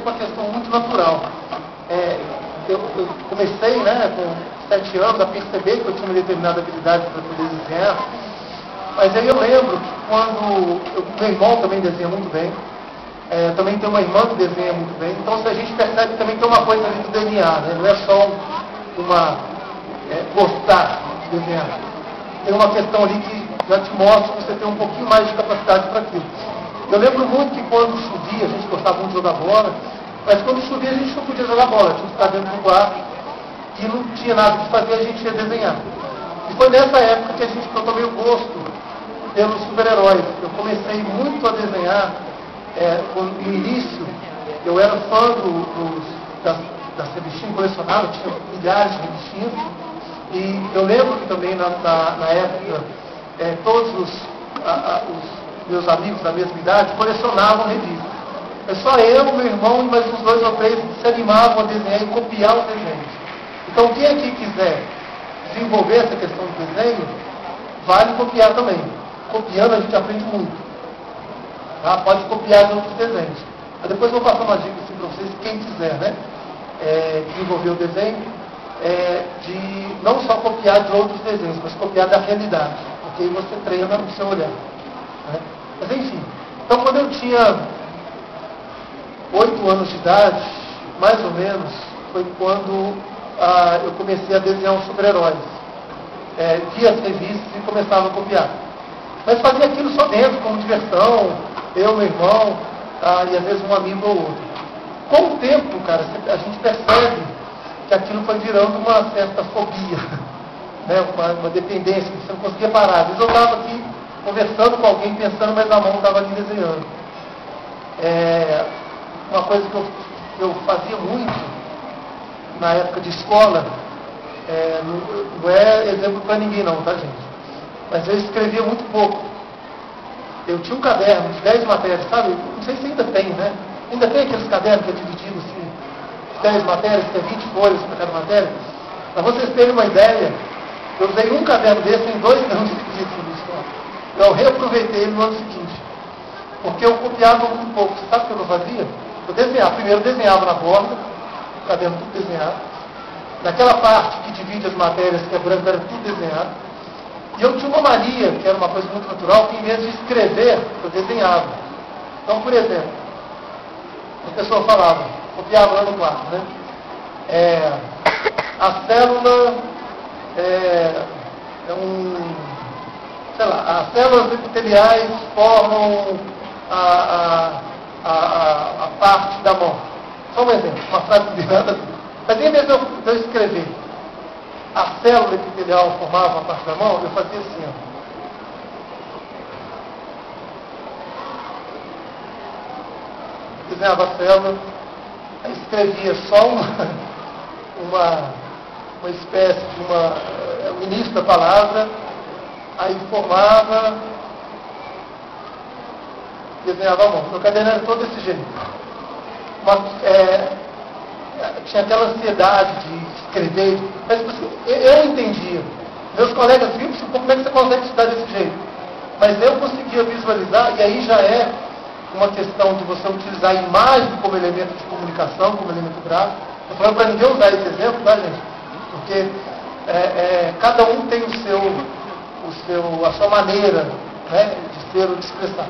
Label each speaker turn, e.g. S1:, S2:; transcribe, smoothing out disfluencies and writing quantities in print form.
S1: sempre uma questão muito natural. Eu comecei, né, com 7 anos a perceber que eu tinha uma determinada habilidade para poder desenhar, mas aí eu lembro que quando meu irmão também desenha muito bem, também tem uma irmã que desenha muito bem, então a gente percebe que também tem uma coisa ali do DNA, né, não é só gostar de desenhar. Tem uma questão ali que já te mostra que você tem um pouquinho mais de capacidade para aquilo. Eu lembro muito que quando chovia, a gente gostava muito de jogar bola, mas quando chovia a gente não podia jogar bola, tinha que ficar dentro do quarto e não tinha nada que fazer, a gente ia desenhar. E foi nessa época que eu tomei o gosto pelos super-heróis. Eu comecei muito a desenhar, no início, eu era fã das revistinhas colecionadas, tinha milhares de revistinhas, e eu lembro que também na época, todos os meus amigos da mesma idade colecionavam revistas. É só eu, meu irmão e mais uns 2 ou 3 que se animavam a desenhar e copiar os desenhos. Então, quem aqui quiser desenvolver essa questão do desenho, vale copiar também. Copiando, a gente aprende muito. Tá? Pode copiar de outros desenhos. Mas depois eu vou passar uma dica assim para vocês, quem quiser, né? Desenvolver o desenho, de não só copiar de outros desenhos, mas copiar da realidade. Porque aí você treina o seu olhar. Né? Mas enfim, então quando eu tinha 8 anos de idade, mais ou menos, foi quando eu comecei a desenhar os super-heróis. Via as revistas e começava a copiar. Mas fazia aquilo só dentro, como diversão, eu, meu irmão, e às vezes um amigo ou outro. Com o tempo, cara, a gente percebe que aquilo foi virando uma certa fobia, né? uma dependência, que você não conseguia parar. Às vezes eu estava aqui conversando com alguém, pensando, mas a mão estava ali desenhando. Uma coisa que eu fazia muito na época de escola, não é exemplo para ninguém não, tá, gente? Mas eu escrevia muito pouco. Eu tinha um caderno de 10 matérias, sabe? Não sei se ainda tem, né? Ainda tem aqueles cadernos que é dividido assim, 10 matérias, que é 20 folhas para cada matéria. Para vocês terem uma ideia, eu usei um caderno desse em 2 anos seguidos na escola. Eu reaproveitei ele no ano seguinte. Porque eu copiava muito pouco. Sabe o que eu fazia? Eu desenhava. Primeiro eu desenhava na borda, o caderno tudo desenhado. Naquela parte que divide as matérias, que é branco, era tudo desenhado. E eu tinha uma mania, que era uma coisa muito natural, que em vez de escrever, eu desenhava. Então, por exemplo, a pessoa falava, copiava lá no quarto, né? A célula as células epiteliais formam a parte da mão. Só um exemplo, uma frase de nada. Mas em vez de eu escrever a célula epitelial formava a parte da mão, eu fazia assim, ó. Desenhava a célula, aí escrevia só uma espécie de o início da palavra, aí formava, desenhava a mão. Meu caderno era todo desse jeito. Tinha aquela ansiedade de escrever, mas eu entendia. Meus colegas viram, como é que você consegue estudar desse jeito? Mas eu conseguia visualizar, e aí já é uma questão de você utilizar a imagem como elemento de comunicação, como elemento gráfico. Estou falando para ninguém usar esse exemplo, tá, gente? Porque cada um tem a sua maneira, né, de ser ou de expressar.